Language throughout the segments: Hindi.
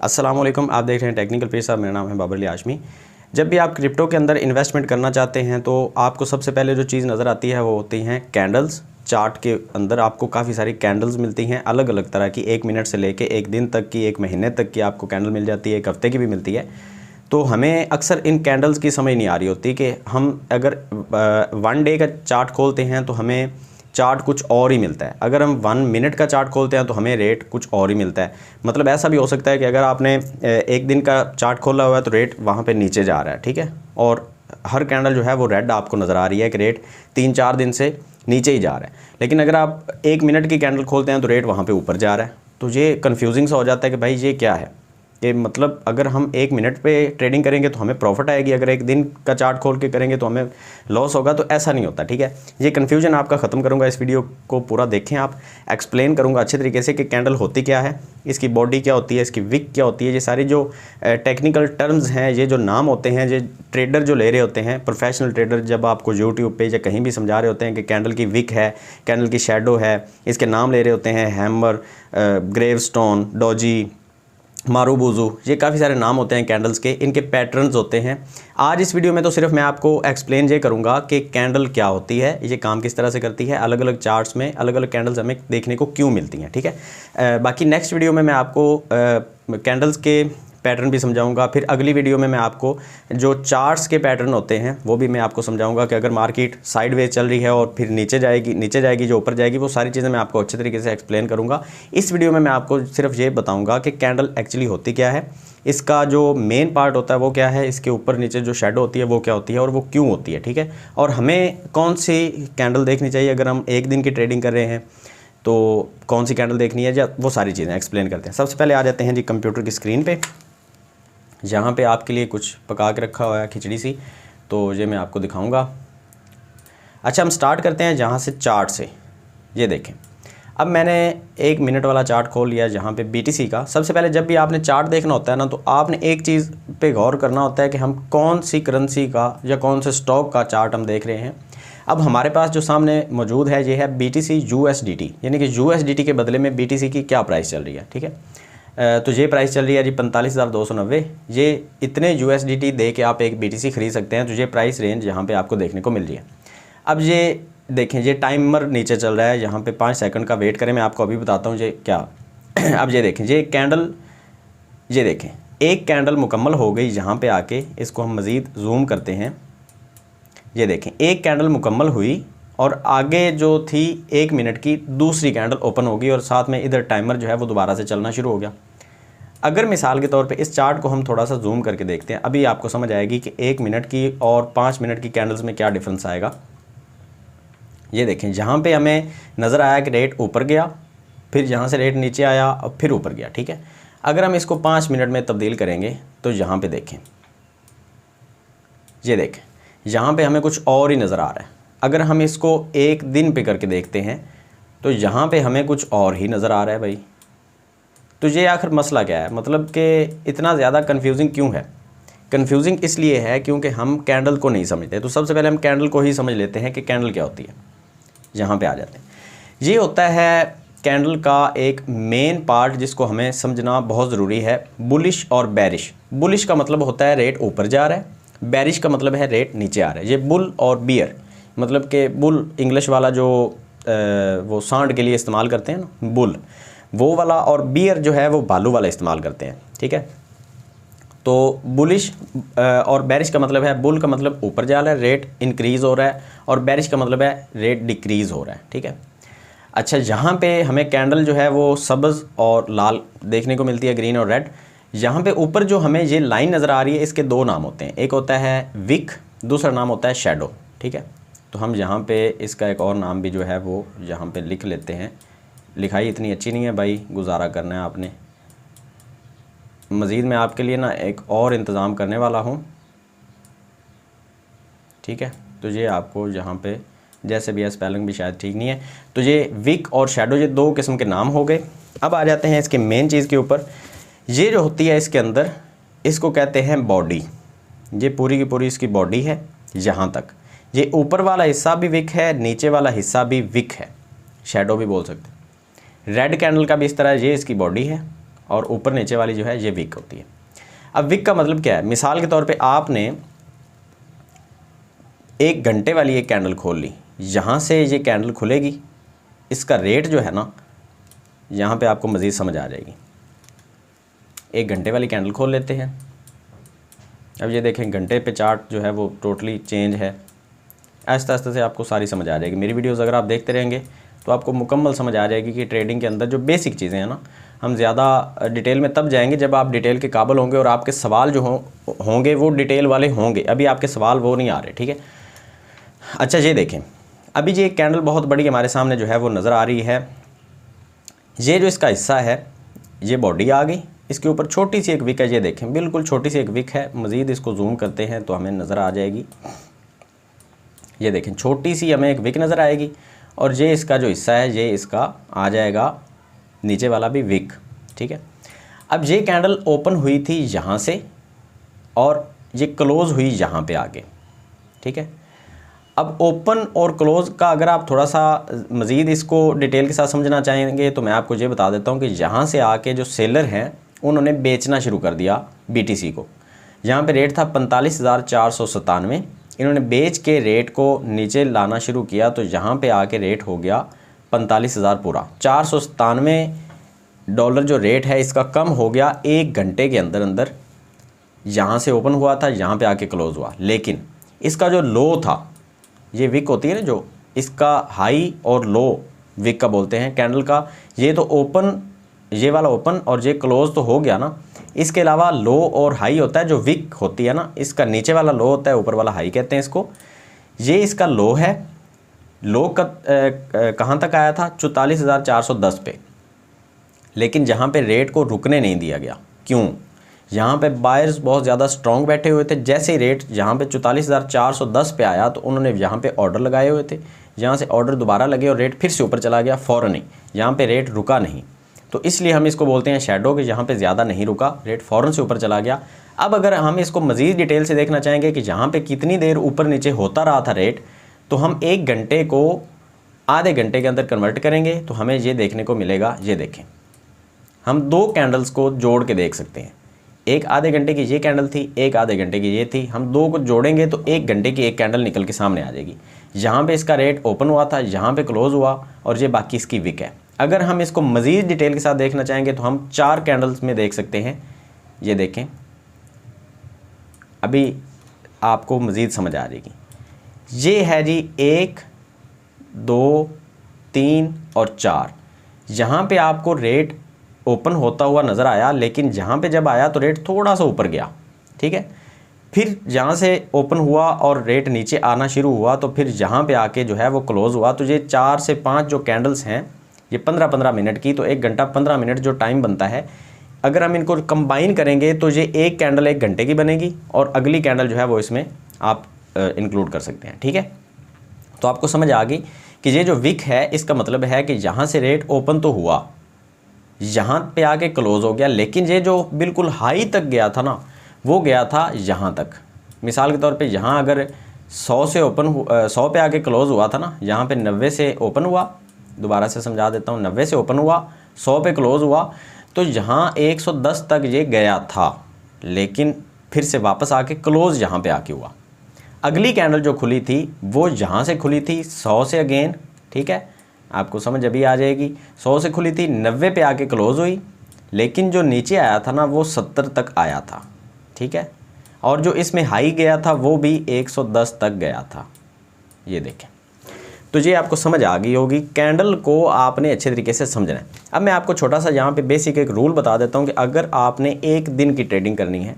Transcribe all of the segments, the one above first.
अस्सलाम वालेकुम, आप देख रहे हैं टेक्निकल पेज साहब। मेरा नाम है बाबर अली हाशमी। जब भी आप क्रिप्टो के अंदर इन्वेस्टमेंट करना चाहते हैं तो आपको सबसे पहले जो चीज़ नज़र आती है वो होती हैं कैंडल्स। चार्ट के अंदर आपको काफ़ी सारी कैंडल्स मिलती हैं अलग अलग तरह की, 1 मिनट से लेके 1 दिन तक की, 1 महीने तक की आपको कैंडल मिल जाती है, 1 हफ्ते की भी मिलती है। तो हमें अक्सर इन कैंडल्स की समझ नहीं आ रही होती कि हम अगर 1 डे का चार्ट खोलते हैं तो हमें चार्ट कुछ और ही मिलता है, अगर हम 1 मिनट का चार्ट खोलते हैं तो हमें रेट कुछ और ही मिलता है। मतलब ऐसा भी हो सकता है कि अगर आपने 1 दिन का चार्ट खोला हुआ है तो रेट वहाँ पे नीचे जा रहा है, ठीक है, और हर कैंडल जो है वो रेड आपको नज़र आ रही है कि रेट 3-4 दिन से नीचे ही जा रहा है। लेकिन अगर आप 1 मिनट की कैंडल खोलते हैं तो रेट वहाँ पर ऊपर जा रहा है। तो ये कन्फ्यूजिंग सा हो जाता है कि भाई ये क्या है, कि मतलब अगर हम 1 मिनट पे ट्रेडिंग करेंगे तो हमें प्रॉफिट आएगी, अगर 1 दिन का चार्ट खोल के करेंगे तो हमें लॉस होगा। तो ऐसा नहीं होता, ठीक है। ये कन्फ्यूजन आपका ख़त्म करूंगा, इस वीडियो को पूरा देखें, आप एक्सप्लेन करूंगा अच्छे तरीके से कि कैंडल होती क्या है, इसकी बॉडी क्या होती है, इसकी विक क्या होती है। ये सारी जो टेक्निकल टर्म्स हैं, ये जो नाम होते हैं, ये ट्रेडर जो ले रहे होते हैं, प्रोफेशनल ट्रेडर, जब आपको यूट्यूब पे या कहीं भी समझा रहे होते हैं कि कैंडल की विक है, कैंडल की शेडो है, इसके नाम ले रहे होते हैं, हैमर, ग्रेवस्टोन, डोजी, मारूबुजू, ये काफ़ी सारे नाम होते हैं कैंडल्स के, इनके पैटर्न्स होते हैं। आज इस वीडियो में तो सिर्फ मैं आपको एक्सप्लेन ये करूंगा कि कैंडल क्या होती है, ये काम किस तरह से करती है, अलग अलग चार्ट्स में अलग अलग कैंडल्स हमें देखने को क्यों मिलती हैं, ठीक है। बाकी नेक्स्ट वीडियो में मैं आपको कैंडल्स के पैटर्न भी समझाऊंगा। फिर अगली वीडियो में मैं आपको जो चार्ट्स के पैटर्न होते हैं वो भी मैं आपको समझाऊंगा कि अगर मार्केट साइडवेज चल रही है और फिर नीचे जाएगी जो ऊपर जाएगी, वो सारी चीज़ें मैं आपको अच्छे तरीके से एक्सप्लेन करूंगा। इस वीडियो में मैं आपको सिर्फ ये बताऊंगा कि कैंडल एक्चुअली होती क्या है, इसका जो मेन पार्ट होता है वो क्या है, इसके ऊपर नीचे जो शेडो होती है वो क्या होती है और वो क्यों होती है, ठीक है, और हमें कौन सी कैंडल देखनी चाहिए अगर हम 1 दिन की ट्रेडिंग कर रहे हैं तो कौन सी कैंडल देखनी है, या वो सारी चीज़ें एक्सप्लेन करते हैं। सबसे पहले आ जाते हैं जी कंप्यूटर की स्क्रीन पे, जहाँ पे आपके लिए कुछ पका के रखा हुआ है खिचड़ी सी, तो ये मैं आपको दिखाऊंगा। अच्छा, हम स्टार्ट करते हैं जहाँ से, चार्ट से। ये देखें, अब मैंने 1 मिनट वाला चार्ट खोल लिया जहाँ पे BTC का। सबसे पहले जब भी आपने चार्ट देखना होता है ना, तो आपने एक चीज़ पे गौर करना होता है कि हम कौन सी करेंसी का या कौन से स्टॉक का चार्ट हम देख रहे हैं। अब हमारे पास जो सामने मौजूद है ये है BTC USDT, यानी कि USDT के बदले में BTC की क्या प्राइस चल रही है, ठीक है। तो ये प्राइस चल रही है जी 45,290। ये इतने USDT दे के आप एक BTC ख़रीद सकते हैं। तो ये प्राइस रेंज यहाँ पे आपको देखने को मिल रही है। अब ये देखें, ये टाइमर नीचे चल रहा है, यहाँ पे 5 सेकंड का वेट करें, मैं आपको अभी बताता हूँ ये क्या। अब ये देखें, ये कैंडल, ये देखें, एक कैंडल मुकम्मल हो गई। यहाँ पर आके इसको हम मज़ीद जूम करते हैं। ये देखें, एक कैंडल मुकम्मल हुई और आगे जो थी 1 मिनट की दूसरी कैंडल ओपन होगी और साथ में इधर टाइमर जो है वो दोबारा से चलना शुरू हो गया। अगर मिसाल के तौर पे इस चार्ट को हम थोड़ा सा जूम करके देखते हैं, अभी आपको समझ आएगी कि 1 मिनट की और 5 मिनट की कैंडल्स में क्या डिफरेंस आएगा। ये देखें, जहाँ पे हमें नज़र आया कि रेट ऊपर गया, फिर यहाँ से रेट नीचे आया और फिर ऊपर गया, ठीक है। अगर हम इसको 5 मिनट में तब्दील करेंगे तो यहाँ पर देखें, ये देखें, यहाँ पर हमें कुछ और ही नज़र आ रहा है। अगर हम इसको 1 दिन पे करके देखते हैं तो यहाँ पे हमें कुछ और ही नज़र आ रहा है भाई। तो ये आखिर मसला क्या है, मतलब कि इतना ज़्यादा कन्फ्यूजिंग क्यों है? कन्फ्यूजिंग इसलिए है क्योंकि हम कैंडल को नहीं समझते। तो सबसे पहले हम कैंडल को ही समझ लेते हैं कि कैंडल क्या होती है। यहाँ पे आ जाते हैं, ये होता है कैंडल का एक मेन पार्ट जिसको हमें समझना बहुत ज़रूरी है, बुलिश और बेरिश। बुलिश का मतलब होता है रेट ऊपर जा रहा है, बेरिश का मतलब है रेट नीचे आ रहा है। ये बुल और बियर, मतलब कि बुल इंग्लिश वाला जो वो सांड के लिए इस्तेमाल करते हैं ना, बुल वो वाला, और बियर जो है वो भालू वाला इस्तेमाल करते हैं, ठीक है। तो बुलिश और बेरिश का मतलब है, बुल का मतलब ऊपर जा रहा है, रेट इंक्रीज़ हो रहा है, और बेरिश का मतलब है रेट डिक्रीज़ हो रहा है, ठीक है। अच्छा, यहाँ पे हमें कैंडल जो है वो सब्ज़ और लाल देखने को मिलती है, ग्रीन और रेड। यहाँ पे ऊपर जो हमें ये लाइन नज़र आ रही है, इसके 2 नाम होते हैं, एक होता है विक, दूसरा नाम होता है शेडो, ठीक है। तो हम यहाँ पे इसका एक और नाम भी जो है वो यहाँ पे लिख लेते हैं। लिखाई इतनी अच्छी नहीं है भाई, गुजारा करना है आपने। मज़ीद मैं आपके लिए ना एक और इंतज़ाम करने वाला हूँ, ठीक है। तो ये आपको यहाँ पे जैसे भी है, स्पेलिंग भी शायद ठीक नहीं है। तो ये विक और शेडो, ये 2 किस्म के नाम हो गए। अब आ जाते हैं इसके मेन चीज़ के ऊपर। ये जो होती है इसके अंदर, इसको कहते हैं बॉडी। ये पूरी की पूरी इसकी बॉडी है। यहाँ तक ये ऊपर वाला हिस्सा भी विक है, नीचे वाला हिस्सा भी विक है, शेडो भी बोल सकते हैं। रेड कैंडल का भी इस तरह, ये इसकी बॉडी है और ऊपर नीचे वाली जो है ये विक होती है। अब विक का मतलब क्या है, मिसाल के तौर पे आपने 1 घंटे वाली एक कैंडल खोल ली, यहाँ से ये कैंडल खुलेगी, इसका रेट जो है ना यहाँ पे आपको मज़ीद समझ आ जाएगी। 1 घंटे वाली कैंडल खोल लेते हैं। अब ये देखें घंटे पे चार्ट जो है वो टोटली चेंज है। आहिस्ता आहिस्ता से आपको सारी समझ आ जाएगी। मेरी वीडियोस अगर आप देखते रहेंगे तो आपको मुकम्मल समझ आ जाएगी कि ट्रेडिंग के अंदर जो बेसिक चीज़ें हैं ना, हम ज़्यादा डिटेल में तब जाएंगे जब आप डिटेल के काबिल होंगे और आपके सवाल जो होंगे वो डिटेल वाले होंगे। अभी आपके सवाल वो नहीं आ रहे, ठीक है। अच्छा ये देखें, अभी ये एक कैंडल बहुत बड़ी हमारे सामने जो है वो नज़र आ रही है। ये जो इसका हिस्सा है ये बॉडी आ गई, इसके ऊपर छोटी सी एक विक है, ये देखें बिल्कुल छोटी सी एक विक है। मज़ीद इसको जूम करते हैं तो हमें नज़र आ जाएगी। ये देखें छोटी सी हमें एक विक नज़र आएगी और ये इसका जो हिस्सा है ये इसका आ जाएगा नीचे वाला भी विक, ठीक है। अब ये कैंडल ओपन हुई थी यहाँ से और ये क्लोज़ हुई यहाँ पे आके, ठीक है। अब ओपन और क्लोज़ का अगर आप थोड़ा सा मज़ीद इसको डिटेल के साथ समझना चाहेंगे तो मैं आपको ये बता देता हूँ कि यहाँ से आके जो सेलर हैं उन्होंने बेचना शुरू कर दिया BTC को। यहाँ पे रेट था 45,497, इन्होंने बेच के रेट को नीचे लाना शुरू किया तो यहाँ पे आके रेट हो गया 45,000 पूरा। 497 डॉलर जो रेट है इसका कम हो गया 1 घंटे के अंदर अंदर। यहाँ से ओपन हुआ था, यहाँ पे आके क्लोज़ हुआ, लेकिन इसका जो लो था, ये विक होती है ना जो, इसका हाई और लो विक का बोलते हैं कैंडल का। ये तो ओपन, ये वाला ओपन और ये क्लोज़ तो हो गया ना। इसके अलावा लो और हाई होता है, जो विक होती है ना, इसका नीचे वाला लो होता है, ऊपर वाला हाई कहते हैं इसको। ये इसका लो है, लो का कहाँ तक आया था 44,410 पे, लेकिन जहाँ पे रेट को रुकने नहीं दिया गया। क्यों? यहाँ पे बायर्स बहुत ज़्यादा स्ट्रॉन्ग बैठे हुए थे। जैसे ही रेट यहाँ पे 44,410 पे आया तो उन्होंने यहाँ पे ऑर्डर लगाए हुए थे, यहाँ से ऑर्डर दोबारा लगे और रेट फिर से ऊपर चला गया फ़ौरन ही, यहाँ पे रेट रुका नहीं। तो इसलिए हम इसको बोलते हैं शैडो, कि यहाँ पे ज़्यादा नहीं रुका, रेट फ़ौरन से ऊपर चला गया। अब अगर हम इसको मज़ीद डिटेल से देखना चाहेंगे कि यहाँ पे कितनी देर ऊपर नीचे होता रहा था रेट, तो हम 1 घंटे को आधे घंटे के अंदर कन्वर्ट करेंगे तो हमें ये देखने को मिलेगा। ये देखें, हम 2 कैंडल्स को जोड़ के देख सकते हैं। एक आधे घंटे की ये कैंडल थी, एक आधे घंटे की ये थी। हम 2 को जोड़ेंगे तो 1 घंटे की एक कैंडल निकल के सामने आ जाएगी। यहाँ पे इसका रेट ओपन हुआ था, यहाँ पे क्लोज़ हुआ और ये बाकी इसकी विक है। अगर हम इसको मज़ीद डिटेल के साथ देखना चाहेंगे तो हम 4 कैंडल्स में देख सकते हैं। ये देखें, अभी आपको मज़ीद समझ आ जाएगी। ये है जी 1, 2, 3 और 4। यहाँ पे आपको रेट ओपन होता हुआ नज़र आया, लेकिन जहाँ पे जब आया तो रेट थोड़ा सा ऊपर गया, ठीक है। फिर यहाँ से ओपन हुआ और रेट नीचे आना शुरू हुआ तो फिर यहाँ पे आके जो है वो क्लोज़ हुआ। तो ये 4 से 5 जो कैंडल्स हैं ये 15-15 मिनट की, तो 1 घंटा 15 मिनट जो टाइम बनता है, अगर हम इनको कंबाइन करेंगे तो ये एक कैंडल 1 घंटे की बनेगी और अगली कैंडल जो है वो इसमें आप इंक्लूड कर सकते हैं, ठीक है। तो आपको समझ आ गई कि ये जो विक है इसका मतलब है कि यहाँ से रेट ओपन तो हुआ, यहाँ पे आके क्लोज़ हो गया, लेकिन ये जो बिल्कुल हाई तक गया था ना वो गया था यहाँ तक। मिसाल के तौर पे यहाँ अगर 100 से ओपन 100 पे आके क्लोज़ हुआ था ना, यहाँ पे 90 से ओपन हुआ, दोबारा से समझा देता हूँ, 90 से ओपन हुआ, 100 पे क्लोज़ हुआ, तो यहाँ 110 तक ये गया था, लेकिन फिर से वापस आके क्लोज़ यहाँ पे आके हुआ। अगली कैंडल जो खुली थी वो यहाँ से खुली थी 100 से अगेन, ठीक है, आपको समझ अभी आ जाएगी। 100 से खुली थी, 90 पे आके क्लोज़ हुई, लेकिन जो नीचे आया था ना वो 70 तक आया था, ठीक है। और जो इसमें हाई गया था वो भी 110 तक गया था। ये देखें, तो ये आपको समझ आ गई होगी। कैंडल को आपने अच्छे तरीके से समझना है। अब मैं आपको छोटा सा यहाँ पे बेसिक एक रूल बता देता हूँ कि अगर आपने 1 दिन की ट्रेडिंग करनी है,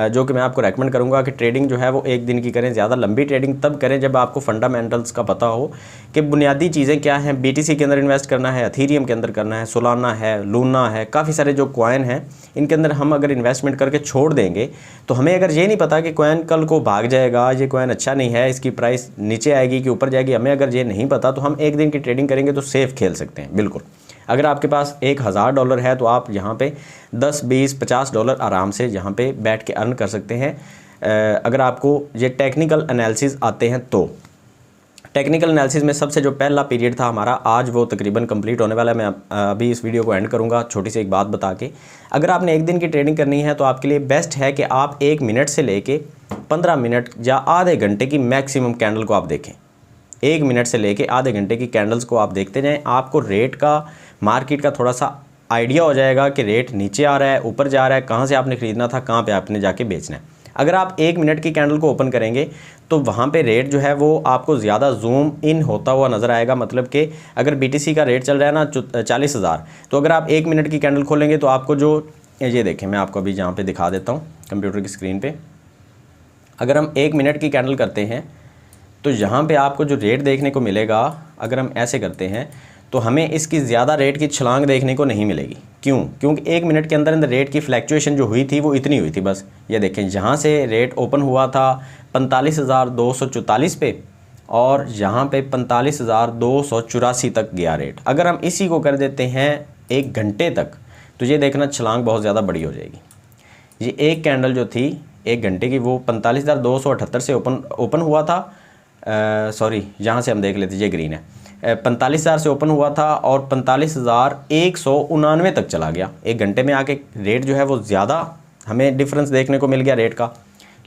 जो कि मैं आपको रेकमेंड करूंगा कि ट्रेडिंग जो है वो 1 दिन की करें। ज़्यादा लंबी ट्रेडिंग तब करें जब आपको फंडामेंटल्स का पता हो कि बुनियादी चीज़ें क्या हैं। BTC के अंदर इन्वेस्ट करना है, एथेरियम के अंदर करना है, सोलाना है, लूना है, काफ़ी सारे जो कॉइन हैं इनके अंदर हम अगर इन्वेस्टमेंट करके छोड़ देंगे तो हमें अगर ये नहीं पता कि कॉइन कल को भाग जाएगा, ये कॉइन अच्छा नहीं है, इसकी प्राइस नीचे आएगी कि ऊपर जाएगी, हमें अगर ये नहीं पता तो हम 1 दिन की ट्रेडिंग करेंगे तो सेफ़ खेल सकते हैं बिल्कुल। अगर आपके पास $1000 है तो आप यहाँ पे 10, 20, $50 आराम से यहाँ पे बैठ के अर्न कर सकते हैं, अगर आपको ये टेक्निकल एनालिसिस आते हैं तो। टेक्निकल एनालिसिस में सबसे जो पहला पीरियड था हमारा, आज वो तकरीबन कंप्लीट होने वाला है। मैं अभी इस वीडियो को एंड करूँगा छोटी सी एक बात बता के। अगर आपने एक दिन की ट्रेडिंग करनी है तो आपके लिए बेस्ट है कि आप 1 मिनट से लेके 15 मिनट या आधे घंटे की मैक्सिमम कैंडल को आप देखें। 1 मिनट से लेके आधे घंटे की कैंडल्स को आप देखते जाएं। आपको रेट का, मार्केट का थोड़ा सा आइडिया हो जाएगा कि रेट नीचे आ रहा है, ऊपर जा रहा है, कहाँ से आपने ख़रीदना था, कहाँ पे आपने जाके बेचना है। अगर आप 1 मिनट की कैंडल को ओपन करेंगे तो वहाँ पे रेट जो है वो आपको ज़्यादा जूम इन होता हुआ नज़र आएगा। मतलब कि अगर BTC का रेट चल रहा है ना 40,000, तो अगर आप 1 मिनट की कैंडल खोलेंगे तो आपको जो, ये देखें, मैं आपको अभी जहाँ पे दिखा देता हूँ कंप्यूटर की स्क्रीन पे। अगर हम 1 मिनट की कैंडल करते हैं तो यहाँ पे आपको जो रेट देखने को मिलेगा, अगर हम ऐसे करते हैं तो हमें इसकी ज़्यादा रेट की छलांग देखने को नहीं मिलेगी। क्यों? क्योंकि 1 मिनट के अंदर रेट की फ्लैक्चुएशन जो हुई थी वो इतनी हुई थी बस। ये देखें, जहाँ से रेट ओपन हुआ था 45,244 पे और यहाँ पे 45,284 तक गया रेट। अगर हम इसी को कर देते हैं 1 घंटे तक तो ये देखना छलांग बहुत ज़्यादा बड़ी हो जाएगी। ये एक कैंडल जो थी 1 घंटे की वो 45,278 से ओपन हुआ था। सॉरी, यहाँ से हम देख लेते, ये ग्रीन है। 45,000 से ओपन हुआ था और 45,199 तक चला गया। 1 घंटे में आके रेट जो है वो ज़्यादा हमें डिफरेंस देखने को मिल गया रेट का,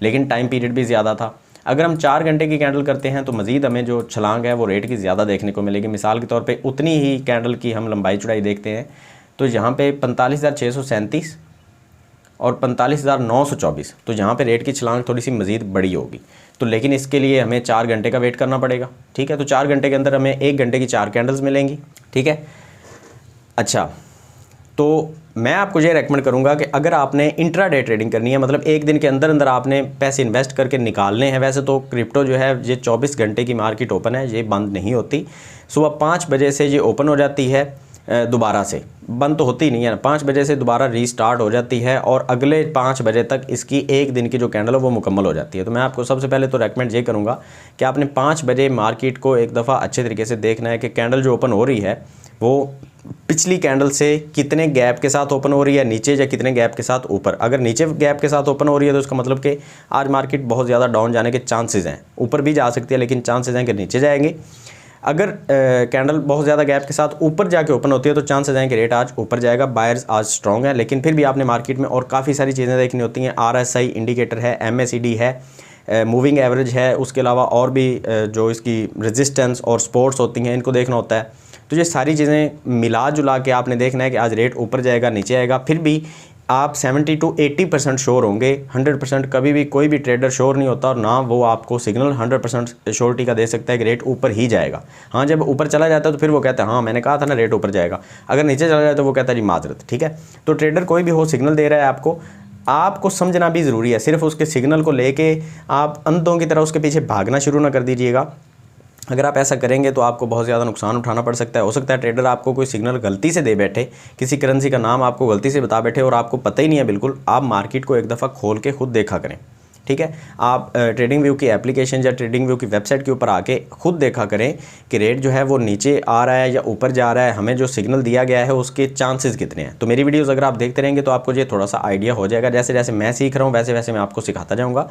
लेकिन टाइम पीरियड भी ज़्यादा था। अगर हम 4 घंटे की कैंडल करते हैं तो मज़ीद हमें जो छलांग है वो रेट की ज़्यादा देखने को मिलेगी। मिसाल के तौर पे उतनी ही कैंडल की हम लंबाई चौड़ाई देखते हैं तो यहाँ पे 45,637 और 45,924, तो यहाँ पे रेट की छलांग थोड़ी सी मज़ीद बड़ी होगी। तो लेकिन इसके लिए हमें 4 घंटे का वेट करना पड़ेगा। ठीक है, तो 4 घंटे के अंदर हमें 1 घंटे की 4 कैंडल्स मिलेंगी। ठीक है, अच्छा, तो मैं आपको ये रेकमेंड करूंगा कि अगर आपने इंट्राडे ट्रेडिंग करनी है, मतलब 1 दिन के अंदर अंदर आपने पैसे इन्वेस्ट करके निकालने हैं। वैसे तो क्रिप्टो जो है ये 24 घंटे की मार्केट ओपन है, ये बंद नहीं होती। सुबह 5 बजे से ये ओपन हो जाती है, दोबारा से बंद तो होती नहीं है, 5 बजे से दोबारा रीस्टार्ट हो जाती है और अगले 5 बजे तक इसकी 1 दिन की जो कैंडल है वो मुकम्मल हो जाती है। तो मैं आपको सबसे पहले तो रेकमेंड ये करूँगा कि आपने 5 बजे मार्केट को एक दफ़ा अच्छे तरीके से देखना है कि कैंडल जो ओपन हो रही है वो पिछली कैंडल से कितने गैप के साथ ओपन हो रही है, नीचे या कितने गैप के साथ ऊपर। अगर नीचे गैप के साथ ओपन हो रही है तो उसका मतलब कि आज मार्केट बहुत ज़्यादा डाउन जाने के चांसेस हैं। ऊपर भी जा सकती है लेकिन चांसेस हैं कि नीचे जाएंगे। अगर कैंडल बहुत ज़्यादा गैप के साथ ऊपर जाके ओपन होती है तो चांसेस हैं कि रेट आज ऊपर जाएगा। बायर्स आज स्ट्रॉन्ग है, लेकिन फिर भी आपने मार्केट में और काफ़ी सारी चीज़ें देखनी होती हैं। RSI इंडिकेटर है, MACD है, मूविंग एवरेज है, उसके अलावा और भी जो इसकी रेजिस्टेंस और सपोर्ट्स होती हैं इनको देखना होता है। तो ये सारी चीज़ें मिला जुला के आपने देखना है कि आज रेट ऊपर जाएगा नीचे आएगा। फिर भी आप 70 to 80% श्योर होंगे। 100% कभी भी कोई भी ट्रेडर श्योर नहीं होता और ना वो आपको सिग्नल 100% श्योरिटी का दे सकता है कि रेट ऊपर ही जाएगा। हाँ, जब ऊपर चला जाता है तो फिर वो कहता है हाँ मैंने कहा था ना रेट ऊपर जाएगा। अगर नीचे चला जाए तो वो कहता है जी माजरत। ठीक है, तो ट्रेडर कोई भी हो सिग्नल दे रहा है आपको समझना भी ज़रूरी है। सिर्फ उसके सिग्नल को लेके आप अंधों की तरह उसके पीछे भागना शुरू ना कर दीजिएगा। अगर आप ऐसा करेंगे तो आपको बहुत ज़्यादा नुकसान उठाना पड़ सकता है। हो सकता है ट्रेडर आपको कोई सिग्नल गलती से दे बैठे, किसी करेंसी का नाम आपको गलती से बता बैठे और आपको पता ही नहीं है बिल्कुल। आप मार्केट को एक दफ़ा खोल के खुद देखा करें। ठीक है, आप ट्रेडिंग व्यू की एप्लीकेशन या ट्रेडिंग व्यू की वेबसाइट के ऊपर आके खुद देखा करें कि रेट जो है वो नीचे आ रहा है या ऊपर जा रहा है, हमें जो सिग्नल दिया गया है उसके चांसेस कितने हैं। तो मेरी वीडियोस अगर आप देखते रहेंगे तो आपको ये थोड़ा सा आइडिया हो जाएगा। जैसे जैसे मैं सीख रहा हूँ वैसे वैसे मैं आपको सिखाता जाऊँगा।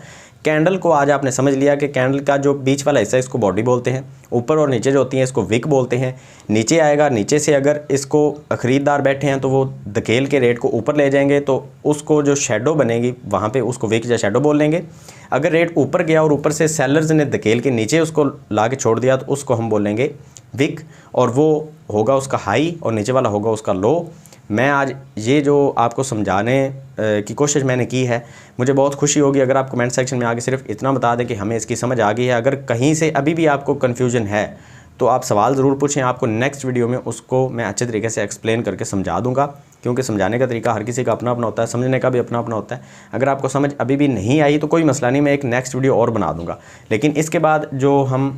कैंडल को आज आपने समझ लिया कि कैंडल का जो बीच वाला हिस्सा इसको बॉडी बोलते हैं, ऊपर और नीचे जो होती हैं इसको विक बोलते हैं। नीचे आएगा, नीचे से अगर इसको ख़रीदार बैठे हैं तो वो धकेल के रेट को ऊपर ले जाएंगे तो उसको जो शेडो बनेगी वहाँ पे उसको विक या शेडो बोल लेंगे। अगर रेट ऊपर गया और ऊपर से सेलर्स ने धकेल के नीचे उसको ला के छोड़ दिया तो उसको हम बोलेंगे विक, और वो होगा उसका हाई और नीचे वाला होगा उसका लो। मैं आज ये जो आपको समझाने की कोशिश मैंने की है, मुझे बहुत खुशी होगी अगर आप कमेंट सेक्शन में आके सिर्फ इतना बता दें कि हमें इसकी समझ आ गई है। अगर कहीं से अभी भी आपको कन्फ्यूजन है तो आप सवाल ज़रूर पूछें, आपको नेक्स्ट वीडियो में उसको मैं अच्छे तरीके से एक्सप्लेन करके समझा दूंगा। क्योंकि समझाने का तरीका हर किसी का अपना अपना होता है, समझने का भी अपना अपना होता है। अगर आपको समझ अभी भी नहीं आई तो कोई मसला नहीं, मैं एक नेक्स्ट वीडियो और बना दूंगा। लेकिन इसके बाद जो हम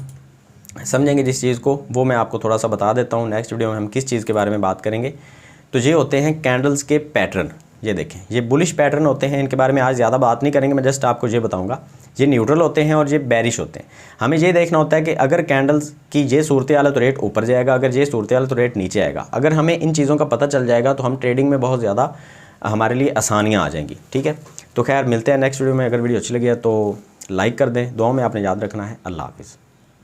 समझेंगे जिस चीज़ को वो मैं आपको थोड़ा सा बता देता हूँ। नेक्स्ट वीडियो में हम किस चीज़ के बारे में बात करेंगे, तो ये होते हैं कैंडल्स के पैटर्न। ये देखें, ये बुलिश पैटर्न होते हैं, इनके बारे में आज ज़्यादा बात नहीं करेंगे, मैं जस्ट आपको ये बताऊंगा। ये न्यूट्रल होते हैं और ये बेरिश होते हैं। हमें ये देखना होता है कि अगर कैंडल्स की ये सूरत हाल है तो रेट ऊपर जाएगा, अगर ये सूरत हाल है तो रेट नीचे आएगा। अगर हमें इन चीज़ों का पता चल जाएगा तो हम ट्रेडिंग में बहुत ज़्यादा हमारे लिए आसानियाँ आ जाएंगी। ठीक है, तो खैर मिलते हैं नेक्स्ट वीडियो में। अगर वीडियो अच्छी लगी है तो लाइक कर दें, दुआ में आपने याद रखना है। अल्लाह हाफ़िज़।